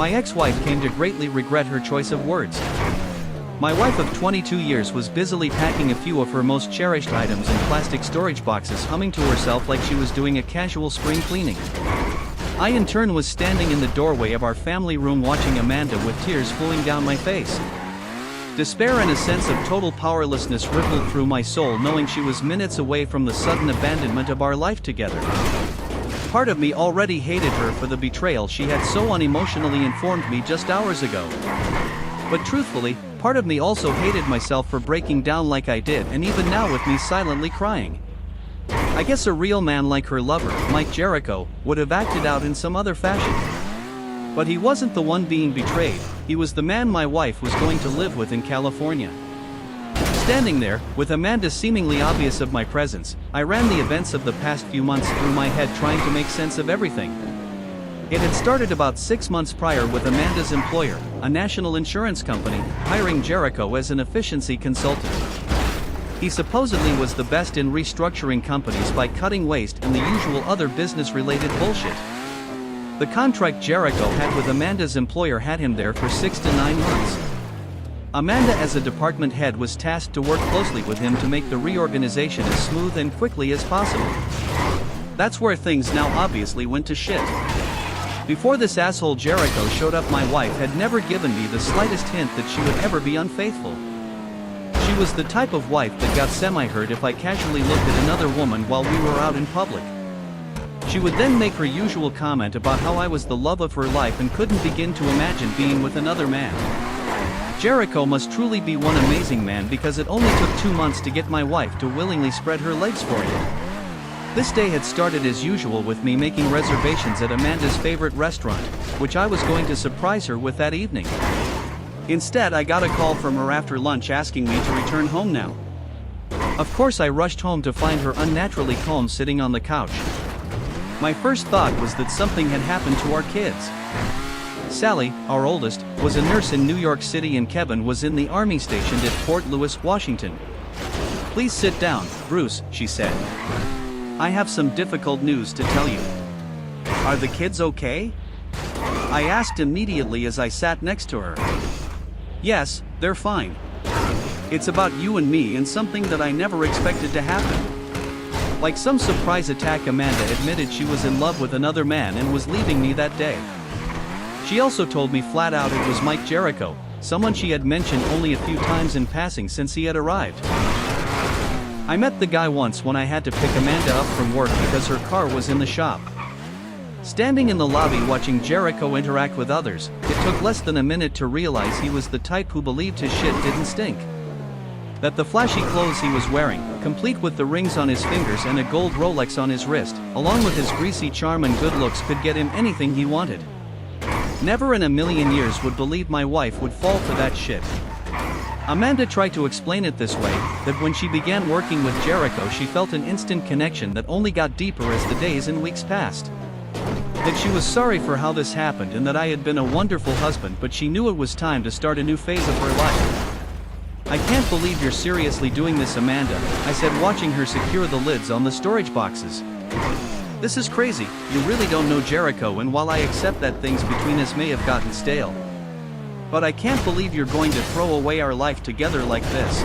My ex-wife came to greatly regret her choice of words. My wife of 22 years was busily packing a few of her most cherished items in plastic storage boxes, humming to herself like she was doing a casual spring cleaning. I in turn was standing in the doorway of our family room watching Amanda with tears flowing down my face. Despair and a sense of total powerlessness rippled through my soul, knowing she was minutes away from the sudden abandonment of our life together. Part of me already hated her for the betrayal she had so unemotionally informed me just hours ago. But truthfully, part of me also hated myself for breaking down like I did, and even now with me silently crying. I guess a real man like her lover, Mike Jericho, would have acted out in some other fashion. But he wasn't the one being betrayed, he was the man my wife was going to live with in California. Standing there, with Amanda seemingly obvious of my presence, I ran the events of the past few months through my head, trying to make sense of everything. It had started about 6 months prior with Amanda's employer, a national insurance company, hiring Jericho as an efficiency consultant. He supposedly was the best in restructuring companies by cutting waste and the usual other business-related bullshit. The contract Jericho had with Amanda's employer had him there for 6 to 9 months. Amanda, as a department head, was tasked to work closely with him to make the reorganization as smooth and quickly as possible. That's where things now obviously went to shit. Before this asshole Jericho showed up, my wife had never given me the slightest hint that she would ever be unfaithful. She was the type of wife that got semi-hurt if I casually looked at another woman while we were out in public. She would then make her usual comment about how I was the love of her life and couldn't begin to imagine being with another man. Jericho must truly be one amazing man, because it only took 2 months to get my wife to willingly spread her legs for him. This day had started as usual with me making reservations at Amanda's favorite restaurant, which I was going to surprise her with that evening. Instead, I got a call from her after lunch asking me to return home now. Of course, I rushed home to find her unnaturally calm sitting on the couch. My first thought was that something had happened to our kids. Sally, our oldest, was a nurse in New York City, and Kevin was in the army stationed at Fort Lewis, Washington. "Please sit down, Bruce," she said. "I have some difficult news to tell you." "Are the kids okay?" I asked immediately as I sat next to her. "Yes, they're fine. It's about you and me, and something that I never expected to happen." Like some surprise attack, Amanda admitted she was in love with another man and was leaving me that day. She also told me flat out it was Mike Jericho, someone she had mentioned only a few times in passing since he had arrived. I met the guy once when I had to pick Amanda up from work because her car was in the shop. Standing in the lobby watching Jericho interact with others, it took less than a minute to realize he was the type who believed his shit didn't stink. That the flashy clothes he was wearing, complete with the rings on his fingers and a gold Rolex on his wrist, along with his greasy charm and good looks, could get him anything he wanted. Never in a million years would believe my wife would fall for that shit. Amanda tried to explain it this way, that when she began working with Jericho she felt an instant connection that only got deeper as the days and weeks passed. That she was sorry for how this happened and that I had been a wonderful husband, but she knew it was time to start a new phase of her life. "I can't believe you're seriously doing this, Amanda," I said, watching her secure the lids on the storage boxes. "This is crazy. You really don't know Jericho, and while I accept that things between us may have gotten stale, but I can't believe you're going to throw away our life together like this,"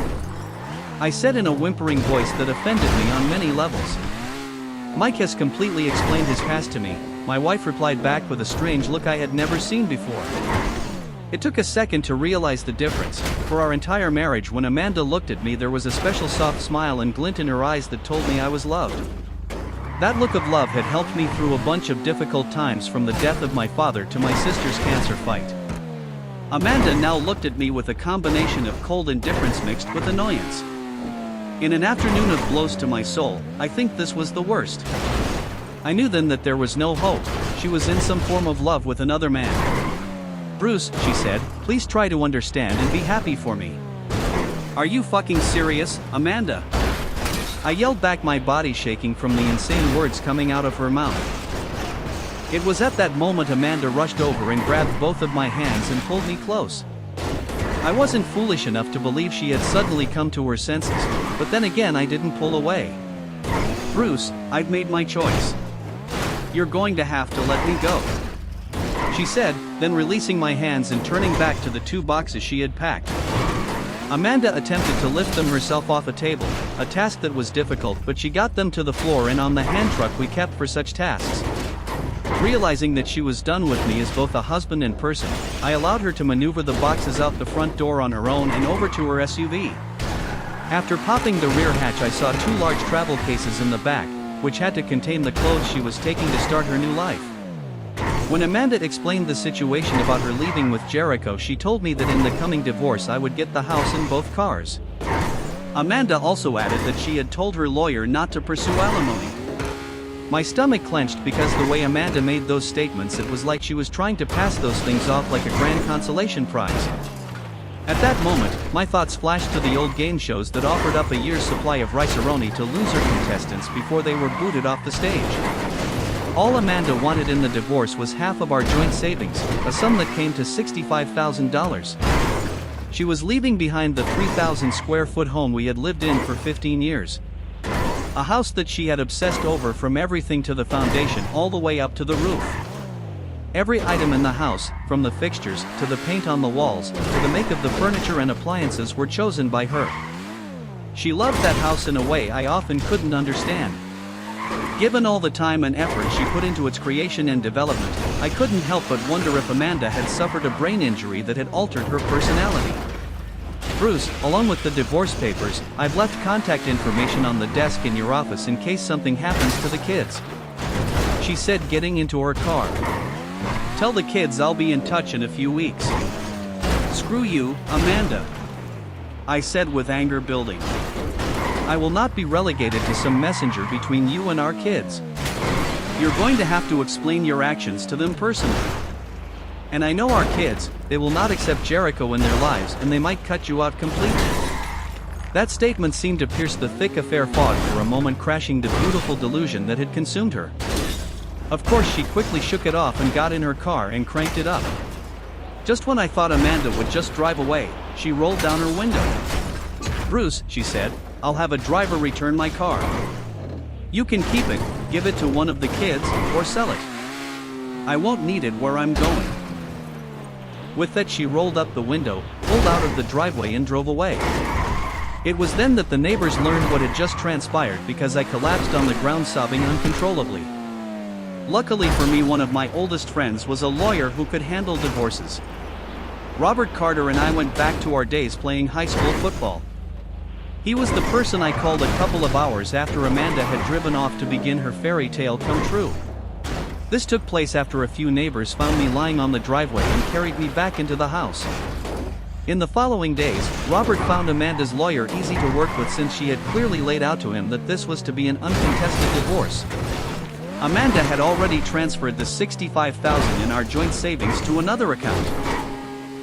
I said in a whimpering voice that offended me on many levels. "Mike has completely explained his past to me," my wife replied back with a strange look I had never seen before. It took a second to realize the difference. For our entire marriage, when Amanda looked at me, there was a special soft smile and glint in her eyes that told me I was loved. That look of love had helped me through a bunch of difficult times, from the death of my father to my sister's cancer fight. Amanda now looked at me with a combination of cold indifference mixed with annoyance. In an afternoon of blows to my soul, I think this was the worst. I knew then that there was no hope. She was in some form of love with another man. "Bruce," she said, "please try to understand and be happy for me." "Are you fucking serious, Amanda?" I yelled back, my body shaking from the insane words coming out of her mouth. It was at that moment Amanda rushed over and grabbed both of my hands and pulled me close. I wasn't foolish enough to believe she had suddenly come to her senses, but then again I didn't pull away. "Bruce, I've made my choice. You're going to have to let me go," she said, then releasing my hands and turning back to the 2 boxes she had packed. Amanda attempted to lift them herself off a table, a task that was difficult, but she got them to the floor and on the hand truck we kept for such tasks. Realizing that she was done with me as both a husband and person, I allowed her to maneuver the boxes out the front door on her own and over to her SUV. After popping the rear hatch, I saw 2 large travel cases in the back, which had to contain the clothes she was taking to start her new life. When Amanda explained the situation about her leaving with Jericho, she told me that in the coming divorce I would get the house and both cars. Amanda also added that she had told her lawyer not to pursue alimony. My stomach clenched because the way Amanda made those statements, it was like she was trying to pass those things off like a grand consolation prize. At that moment, my thoughts flashed to the old game shows that offered up a year's supply of rice-a-roni to loser contestants before they were booted off the stage. All Amanda wanted in the divorce was half of our joint savings, a sum that came to $65,000. She was leaving behind the 3,000 square foot home we had lived in for 15 years. A house that she had obsessed over, from everything to the foundation all the way up to the roof. Every item in the house, from the fixtures to the paint on the walls to the make of the furniture and appliances, were chosen by her. She loved that house in a way I often couldn't understand. Given all the time and effort she put into its creation and development, I couldn't help but wonder if Amanda had suffered a brain injury that had altered her personality. Bruce, along with the divorce papers, I've left contact information on the desk in your office in case something happens to the kids. She said, getting into her car. Tell the kids I'll be in touch in a few weeks. Screw you, Amanda, I said with anger building. I will not be relegated to some messenger between you and our kids. You're going to have to explain your actions to them personally. And I know our kids, they will not accept Jericho in their lives, and they might cut you out completely. That statement seemed to pierce the thick affair fog for a moment, crashing the beautiful delusion that had consumed her. Of course, she quickly shook it off and got in her car and cranked it up. Just when I thought Amanda would just drive away, she rolled down her window. Bruce, she said, I'll have a driver return my car. You can keep it, give it to one of the kids, or sell it. I won't need it where I'm going. With that, she rolled up the window, pulled out of the driveway and drove away. It was then that the neighbors learned what had just transpired, because I collapsed on the ground sobbing uncontrollably. Luckily for me, one of my oldest friends was a lawyer who could handle divorces. Robert Carter and I went back to our days playing high school football. He was the person I called a couple of hours after Amanda had driven off to begin her fairy tale come true. This took place after a few neighbors found me lying on the driveway and carried me back into the house. In the following days, Robert found Amanda's lawyer easy to work with, since she had clearly laid out to him that this was to be an uncontested divorce. Amanda had already transferred the $65,000 in our joint savings to another account.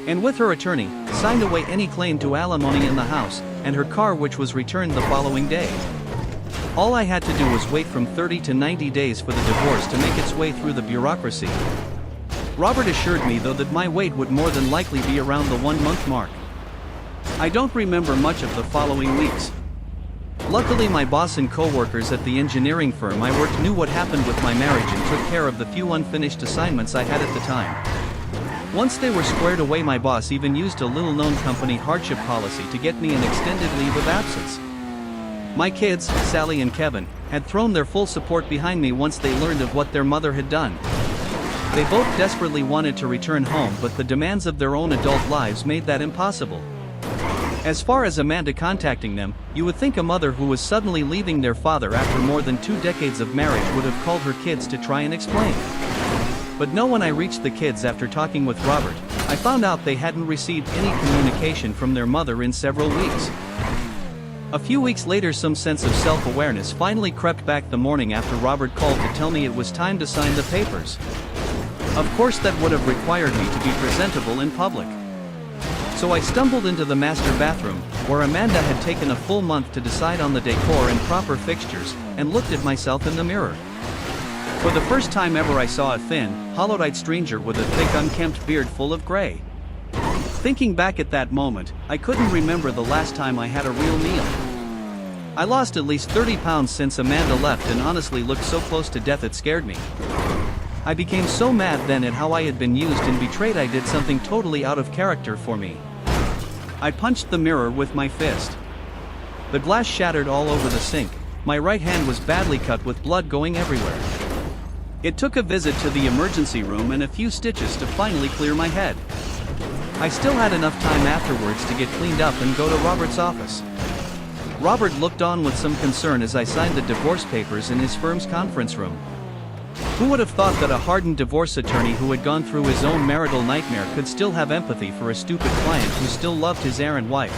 And with her attorney, signed away any claim to alimony in the house, and her car, which was returned the following day. All I had to do was wait from 30 to 90 days for the divorce to make its way through the bureaucracy. Robert assured me, though, that my wait would more than likely be around the 1-month mark. I don't remember much of the following weeks. Luckily, my boss and co-workers at the engineering firm I worked knew what happened with my marriage and took care of the few unfinished assignments I had at the time. Once they were squared away, my boss even used a little-known company hardship policy to get me an extended leave of absence. My kids, Sally and Kevin, had thrown their full support behind me once they learned of what their mother had done. They both desperately wanted to return home, but the demands of their own adult lives made that impossible. As far as Amanda contacting them, you would think a mother who was suddenly leaving their father after more than 2 decades of marriage would have called her kids to try and explain. But no, when I reached the kids after talking with Robert, I found out they hadn't received any communication from their mother in several weeks. A few weeks later, some sense of self-awareness finally crept back the morning after Robert called to tell me it was time to sign the papers. Of course, that would have required me to be presentable in public. So I stumbled into the master bathroom, where Amanda had taken a full month to decide on the decor and proper fixtures, and looked at myself in the mirror. For the first time ever, I saw a thin, hollow-eyed stranger with a thick, unkempt beard full of gray. Thinking back at that moment, I couldn't remember the last time I had a real meal. I lost at least 30 pounds since Amanda left, and honestly looked so close to death it scared me. I became so mad then at how I had been used and betrayed. I did something totally out of character for me. I punched the mirror with my fist. The glass shattered all over the sink. My right hand was badly cut with blood going everywhere. It took a visit to the emergency room and a few stitches to finally clear my head. I still had enough time afterwards to get cleaned up and go to Robert's office. Robert looked on with some concern as I signed the divorce papers in his firm's conference room. Who would have thought that a hardened divorce attorney who had gone through his own marital nightmare could still have empathy for a stupid client who still loved his errant wife?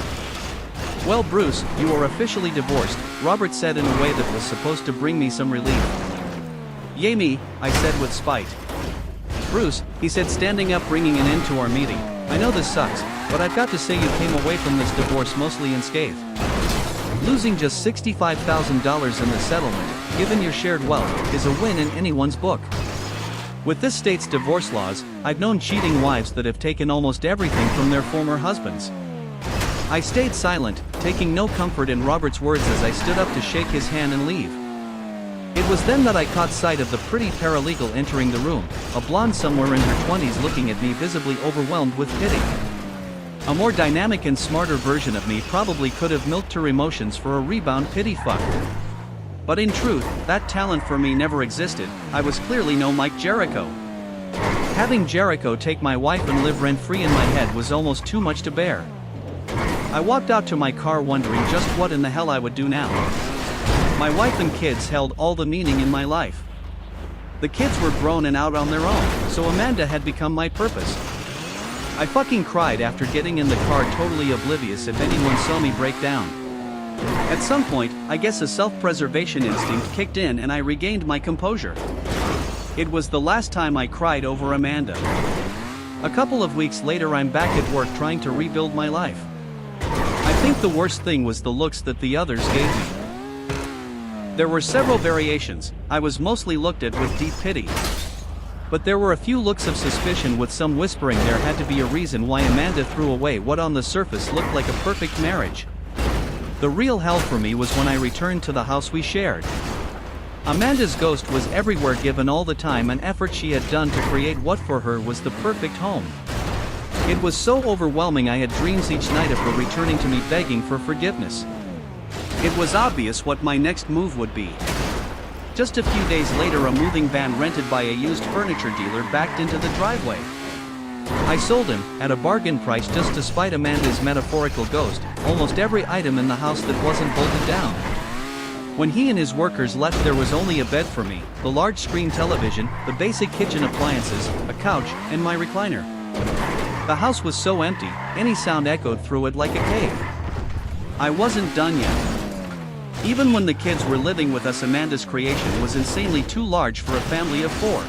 "Well, Bruce, you are officially divorced," Robert said in a way that was supposed to bring me some relief. "Yay me," I said with spite. "Bruce," he said, standing up, bringing an end to our meeting, "I know this sucks, but I've got to say you came away from this divorce mostly unscathed. Losing just $65,000 in the settlement, given your shared wealth, is a win in anyone's book. With this state's divorce laws, I've known cheating wives that have taken almost everything from their former husbands." I stayed silent, taking no comfort in Robert's words as I stood up to shake his hand and leave. It was then that I caught sight of the pretty paralegal entering the room, a blonde somewhere in her 20s looking at me visibly overwhelmed with pity. A more dynamic and smarter version of me probably could have milked her emotions for a rebound pity fuck. But in truth, that talent for me never existed. I was clearly no Mike Jericho. Having Jericho take my wife and live rent-free in my head was almost too much to bear. I walked out to my car wondering just what in the hell I would do now. My wife and kids held all the meaning in my life. The kids were grown and out on their own, so Amanda had become my purpose. I fucking cried after getting in the car, totally oblivious if anyone saw me break down. At some point, I guess a self-preservation instinct kicked in and I regained my composure. It was the last time I cried over Amanda. A couple of weeks later, I'm back at work trying to rebuild my life. I think the worst thing was the looks that the others gave me. There were several variations. I was mostly looked at with deep pity. But there were a few looks of suspicion with some whispering there had to be a reason why Amanda threw away what on the surface looked like a perfect marriage. The real hell for me was when I returned to the house we shared. Amanda's ghost was everywhere, given all the time and effort she had done to create what for her was the perfect home. It was so overwhelming I had dreams each night of her returning to me begging for forgiveness. It was obvious what my next move would be. Just a few days later, a moving van rented by a used furniture dealer backed into the driveway. I sold him, at a bargain price, just to spite Amanda's metaphorical ghost, almost every item in the house that wasn't bolted down. When he and his workers left, there was only a bed for me, the large screen television, the basic kitchen appliances, a couch, and my recliner. The house was so empty, any sound echoed through it like a cave. I wasn't done yet. Even when the kids were living with us, Amanda's creation was insanely too large for a family of 4.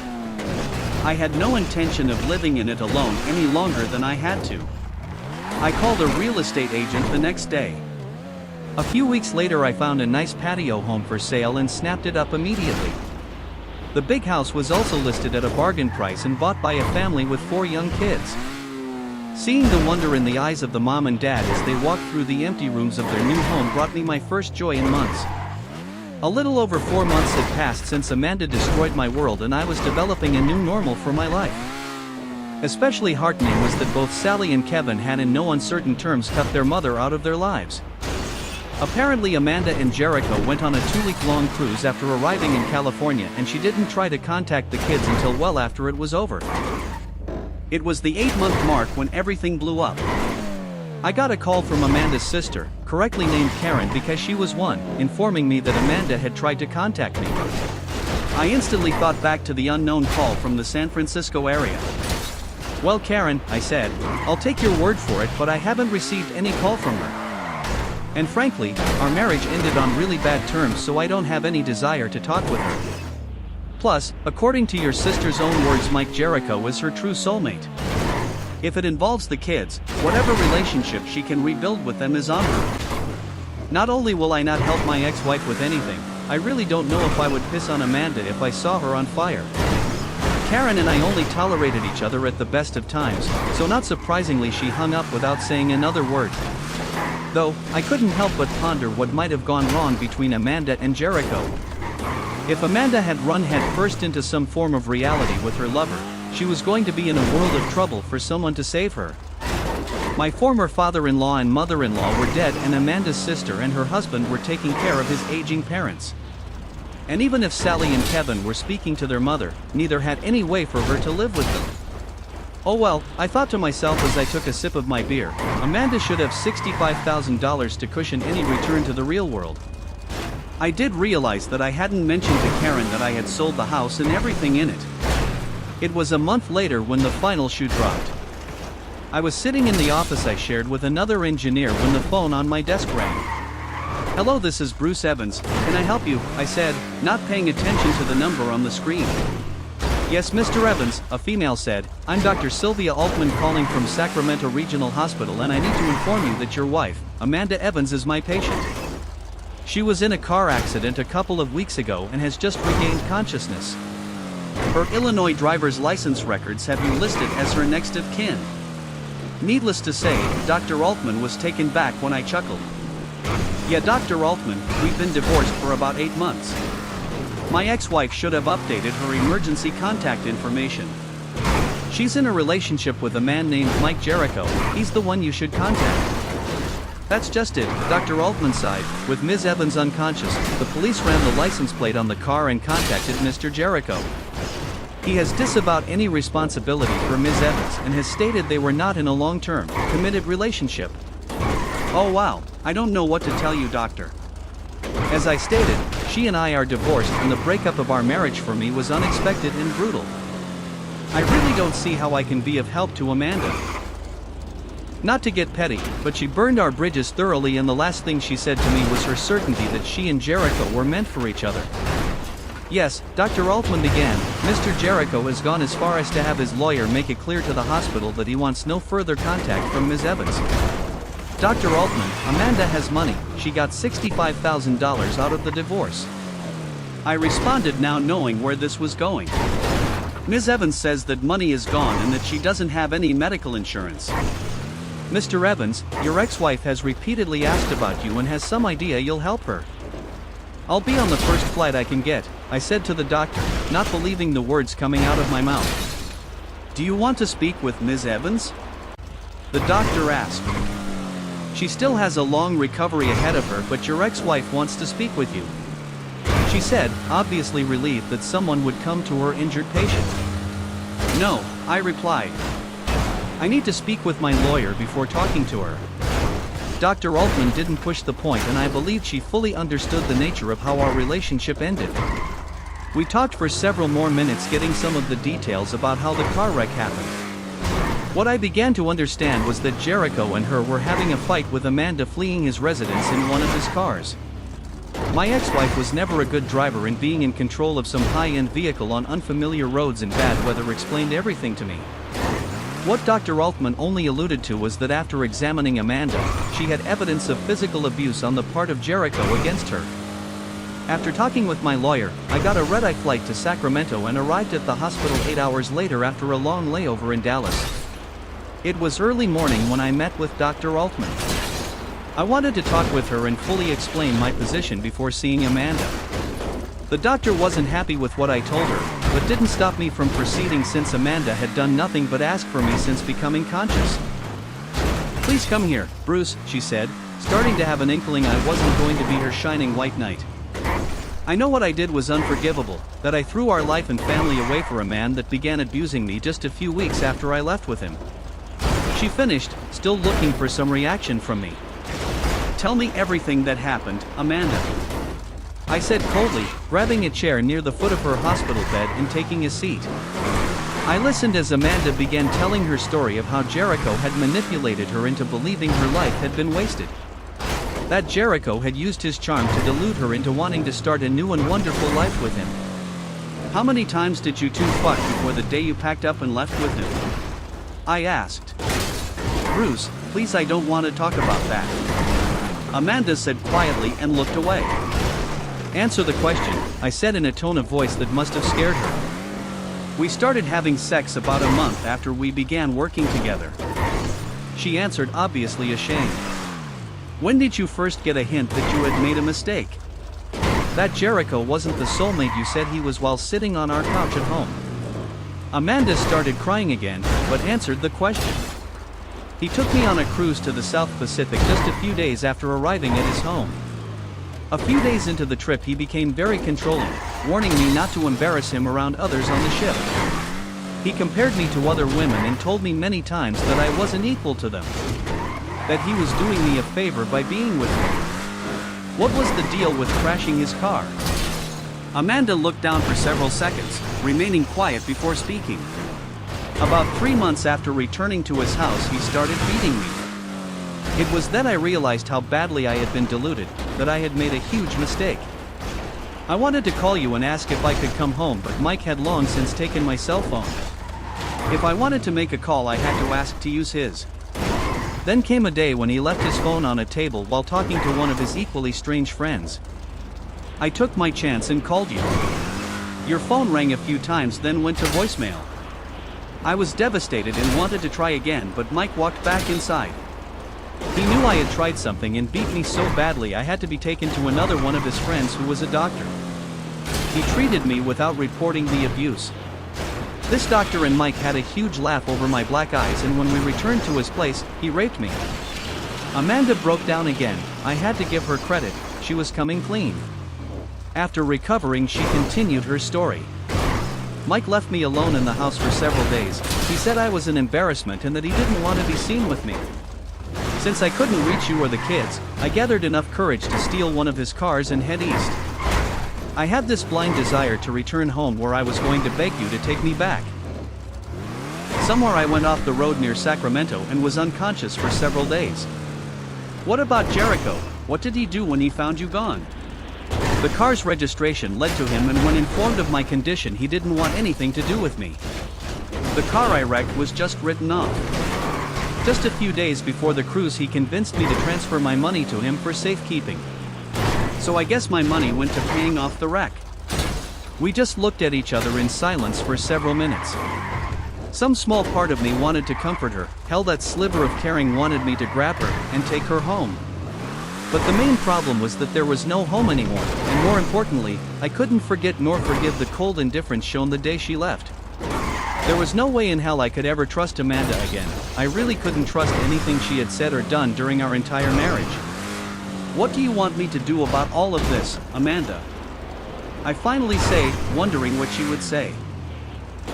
I had no intention of living in it alone any longer than I had to. I called a real estate agent the next day. A few weeks later, I found a nice patio home for sale and snapped it up immediately. The big house was also listed at a bargain price and bought by a family with 4 young kids. Seeing the wonder in the eyes of the mom and dad as they walked through the empty rooms of their new home brought me my first joy in months. A little over 4 months had passed since Amanda destroyed my world, and I was developing a new normal for my life. Especially heartening was that both Sally and Kevin had in no uncertain terms cut their mother out of their lives. Apparently, Amanda and Jericho went on a 2-week-long cruise after arriving in California, and she didn't try to contact the kids until well after it was over. It was the 8-month mark when everything blew up. I got a call from Amanda's sister, correctly named Karen because she was one, informing me that Amanda had tried to contact me. I instantly thought back to the unknown call from the San Francisco area. "Well, Karen," I said, "I'll take your word for it, but I haven't received any call from her. And frankly, our marriage ended on really bad terms, so I don't have any desire to talk with her. Plus, according to your sister's own words, Mike Jericho is her true soulmate. If it involves the kids, whatever relationship she can rebuild with them is on her. Not only will I not help my ex-wife with anything, I really don't know if I would piss on Amanda if I saw her on fire." Karen and I only tolerated each other at the best of times, so not surprisingly she hung up without saying another word. Though, I couldn't help but ponder what might have gone wrong between Amanda and Jericho. If Amanda had run headfirst into some form of reality with her lover, she was going to be in a world of trouble for someone to save her. My former father-in-law and mother-in-law were dead, and Amanda's sister and her husband were taking care of his aging parents. And even if Sally and Kevin were speaking to their mother, neither had any way for her to live with them. Oh well, I thought to myself as I took a sip of my beer, Amanda should have $65,000 to cushion any return to the real world. I did realize that I hadn't mentioned to Karen that I had sold the house and everything in it. It was a month later when the final shoe dropped. I was sitting in the office I shared with another engineer when the phone on my desk rang. "Hello, this is Bruce Evans, can I help you?" I said, not paying attention to the number on the screen. "Yes, Mr. Evans," a female said, "I'm Dr. Sylvia Altman calling from Sacramento Regional Hospital, and I need to inform you that your wife, Amanda Evans, is my patient. She was in a car accident a couple of weeks ago and has just regained consciousness. Her Illinois driver's license records have you listed as her next of kin." Needless to say, Dr. Altman was taken back when I chuckled. "Yeah, Dr. Altman, we've been divorced for about 8 months. My ex-wife should have updated her emergency contact information. She's in a relationship with a man named Mike Jericho. He's the one you should contact." That's just it, Dr. Altman sighed. With Ms. Evans unconscious, the police ran the license plate on the car and contacted Mr. Jericho. He has disavowed any responsibility for Ms. Evans and has stated they were not in a long-term, committed relationship. Oh wow, I don't know what to tell you, doctor. As I stated, she and I are divorced, and the breakup of our marriage for me was unexpected and brutal. I really don't see how I can be of help to Amanda. Not to get petty, but she burned our bridges thoroughly, and the last thing she said to me was her certainty that she and Jericho were meant for each other. Yes, Dr. Altman began, Mr. Jericho has gone as far as to have his lawyer make it clear to the hospital that he wants no further contact from Ms. Evans. Dr. Altman, Amanda has money, she got $65,000 out of the divorce. I responded, now knowing where this was going. Ms. Evans says that money is gone and that she doesn't have any medical insurance. Mr. Evans, your ex-wife has repeatedly asked about you and has some idea you'll help her. I'll be on the first flight I can get, I said to the doctor, not believing the words coming out of my mouth. Do you want to speak with Ms. Evans? The doctor asked. She still has a long recovery ahead of her, but your ex-wife wants to speak with you, she said, obviously relieved that someone would come to her injured patient. No, I replied. I need to speak with my lawyer before talking to her. Dr. Altman didn't push the point, and I believed she fully understood the nature of how our relationship ended. We talked for several more minutes, getting some of the details about how the car wreck happened. What I began to understand was that Jericho and her were having a fight, with Amanda fleeing his residence in one of his cars. My ex-wife was never a good driver, and being in control of some high-end vehicle on unfamiliar roads in bad weather explained everything to me. What Dr. Altman only alluded to was that after examining Amanda, she had evidence of physical abuse on the part of Jericho against her. After talking with my lawyer, I got a red-eye flight to Sacramento and arrived at the hospital 8 hours later after a long layover in Dallas. It was early morning when I met with Dr. Altman. I wanted to talk with her and fully explain my position before seeing Amanda. The doctor wasn't happy with what I told her, but didn't stop me from proceeding since Amanda had done nothing but ask for me since becoming conscious. Please come here, Bruce, she said, starting to have an inkling I wasn't going to be her shining white knight. I know what I did was unforgivable, that I threw our life and family away for a man that began abusing me just a few weeks after I left with him. She finished, still looking for some reaction from me. Tell me everything that happened, Amanda, I said coldly, grabbing a chair near the foot of her hospital bed and taking a seat. I listened as Amanda began telling her story of how Jericho had manipulated her into believing her life had been wasted. That Jericho had used his charm to delude her into wanting to start a new and wonderful life with him. How many times did you two fuck before the day you packed up and left with him? I asked. Bruce, please, I don't want to talk about that, Amanda said quietly and looked away. Answer the question, I said in a tone of voice that must have scared her. We started having sex about a month after we began working together, she answered, obviously ashamed. When did you first get a hint that you had made a mistake? That Jericho wasn't the soulmate you said he was while sitting on our couch at home. Amanda started crying again, but answered the question. He took me on a cruise to the South Pacific just a few days after arriving at his home. A few days into the trip he became very controlling, warning me not to embarrass him around others on the ship. He compared me to other women and told me many times that I wasn't equal to them. That he was doing me a favor by being with me. What was the deal with crashing his car? Amanda looked down for several seconds, remaining quiet before speaking. About 3 months after returning to his house he started beating me. It was then I realized how badly I had been deluded, that I had made a huge mistake. I wanted to call you and ask if I could come home, but Mike had long since taken my cell phone. If I wanted to make a call I had to ask to use his. Then came a day when he left his phone on a table while talking to one of his equally strange friends. I took my chance and called you. Your phone rang a few times then went to voicemail. I was devastated and wanted to try again, but Mike walked back inside. He knew I had tried something and beat me so badly I had to be taken to another one of his friends who was a doctor. He treated me without reporting the abuse. This doctor and Mike had a huge laugh over my black eyes, and when we returned to his place, he raped me. Amanda broke down again. I had to give her credit, she was coming clean. After recovering she continued her story. Mike left me alone in the house for several days. He said I was an embarrassment and that he didn't want to be seen with me. Since I couldn't reach you or the kids, I gathered enough courage to steal one of his cars and head east. I had this blind desire to return home where I was going to beg you to take me back. Somewhere I went off the road near Sacramento and was unconscious for several days. What about Jericho? What did he do when he found you gone? The car's registration led to him, and when informed of my condition he didn't want anything to do with me. The car I wrecked was just written off. Just a few days before the cruise he convinced me to transfer my money to him for safekeeping. So I guess my money went to paying off the wreck. We just looked at each other in silence for several minutes. Some small part of me wanted to comfort her, hell, that sliver of caring wanted me to grab her and take her home. But the main problem was that there was no home anymore, and more importantly, I couldn't forget nor forgive the cold indifference shown the day she left. There was no way in hell I could ever trust Amanda again. I really couldn't trust anything she had said or done during our entire marriage. What do you want me to do about all of this, Amanda? I finally say, wondering what she would say.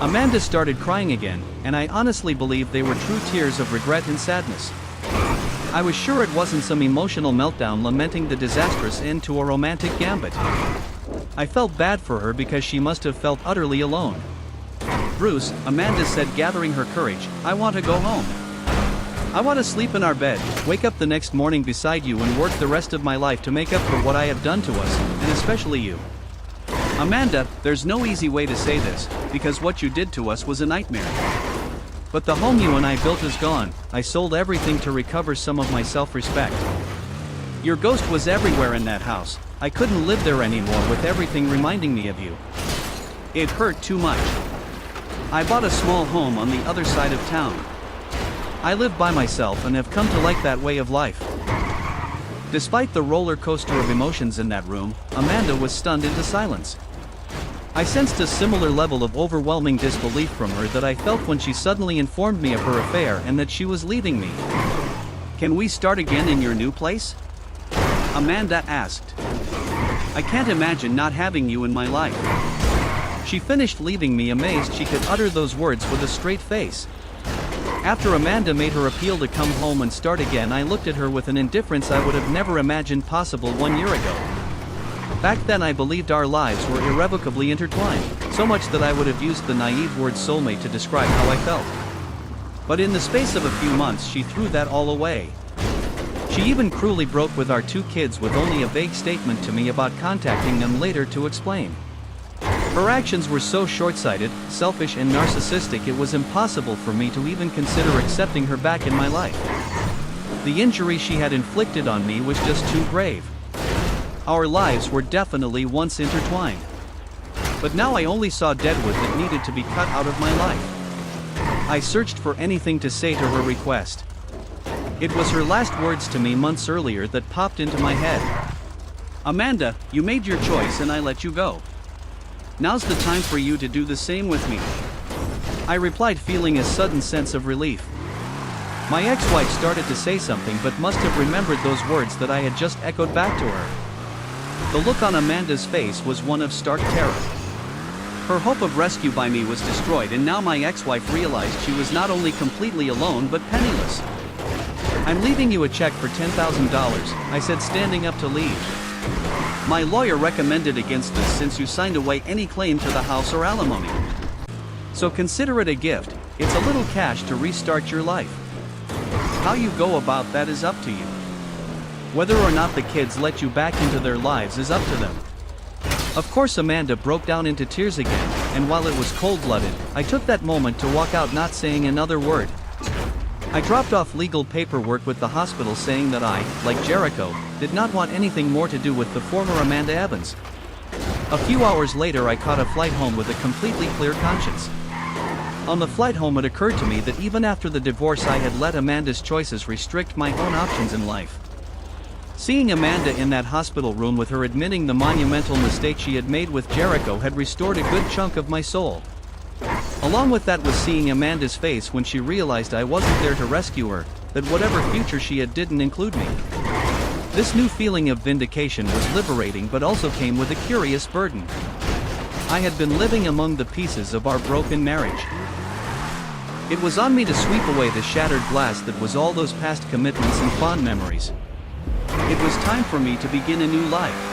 Amanda started crying again, and I honestly believe they were true tears of regret and sadness. I was sure it wasn't some emotional meltdown lamenting the disastrous end to a romantic gambit. I felt bad for her because she must have felt utterly alone. Bruce, Amanda said, gathering her courage, I want to go home. I want to sleep in our bed, wake up the next morning beside you and work the rest of my life to make up for what I have done to us, and especially you. Amanda, there's no easy way to say this, because what you did to us was a nightmare. But the home you and I built is gone. I sold everything to recover some of my self-respect. Your ghost was everywhere in that house. I couldn't live there anymore with everything reminding me of you. It hurt too much. I bought a small home on the other side of town. I live by myself and have come to like that way of life. Despite the roller coaster of emotions in that room, Amanda was stunned into silence. I sensed a similar level of overwhelming disbelief from her that I felt when she suddenly informed me of her affair and that she was leaving me. Can we start again in your new place? Amanda asked. I can't imagine not having you in my life. She finished, leaving me amazed she could utter those words with a straight face. After Amanda made her appeal to come home and start again, I looked at her with an indifference I would have never imagined possible 1 year ago. Back then I believed our lives were irrevocably intertwined, so much that I would have used the naive word soulmate to describe how I felt. But in the space of a few months she threw that all away. She even cruelly broke with our 2 kids with only a vague statement to me about contacting them later to explain. Her actions were so short-sighted, selfish and narcissistic it was impossible for me to even consider accepting her back in my life. The injury she had inflicted on me was just too grave. Our lives were definitely once intertwined. But now I only saw deadwood that needed to be cut out of my life. I searched for anything to say to her request. It was her last words to me months earlier that popped into my head. Amanda, you made your choice and I let you go. Now's the time for you to do the same with me. I replied, feeling a sudden sense of relief. My ex-wife started to say something but must have remembered those words that I had just echoed back to her. The look on Amanda's face was one of stark terror. Her hope of rescue by me was destroyed, and now my ex-wife realized she was not only completely alone but penniless. "I'm leaving you a check for $10,000, I said, standing up to leave. "My lawyer recommended against this since you signed away any claim to the house or alimony. So consider it a gift. It's a little cash to restart your life. How you go about that is up to you. Whether or not the kids let you back into their lives is up to them." Of course, Amanda broke down into tears again, and while it was cold-blooded, I took that moment to walk out not saying another word. I dropped off legal paperwork with the hospital saying that I, like Jericho, did not want anything more to do with the former Amanda Evans. A few hours later I caught a flight home with a completely clear conscience. On the flight home it occurred to me that even after the divorce I had let Amanda's choices restrict my own options in life. Seeing Amanda in that hospital room with her admitting the monumental mistake she had made with Jericho had restored a good chunk of my soul. Along with that was seeing Amanda's face when she realized I wasn't there to rescue her, that whatever future she had didn't include me. This new feeling of vindication was liberating but also came with a curious burden. I had been living among the pieces of our broken marriage. It was on me to sweep away the shattered glass that was all those past commitments and fond memories. It was time for me to begin a new life.